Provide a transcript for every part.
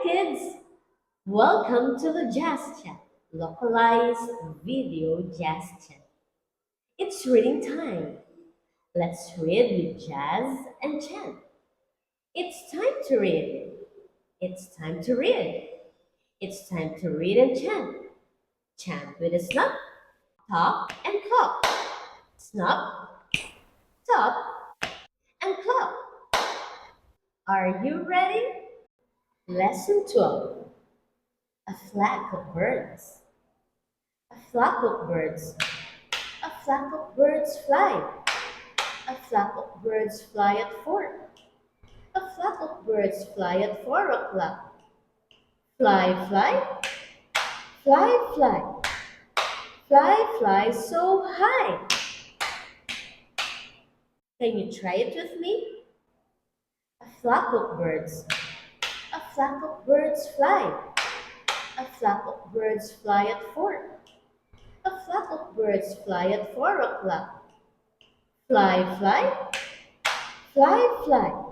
kids! Welcome to the Jazz Chat, localized video Jazz Chat. It's reading time. Let's read with Jazz and chant. It's time to read. It's time to read. It's time to read and chant. Chant with a snap, top, and clap. Snap, top, and clap. Are you ready? Lesson 12. A flock of birds. A flock of birds. A flock of birds fly. A flock of birds fly at 4. A flock of birds fly at 4 o'clock. Fly, fly, fly, fly, fly, fly so high. Can you try it with me? A flock of birds. A flock of birds fly. A flock of birds fly at 4. A flock of birds fly at 4 o'clock. Fly, fly, fly, fly,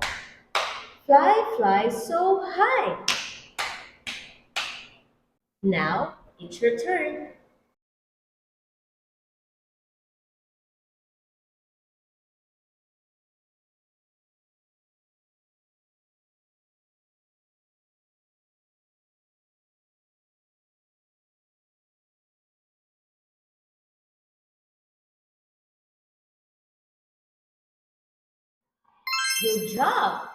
fly, fly so high. Now it's your turn. Good job.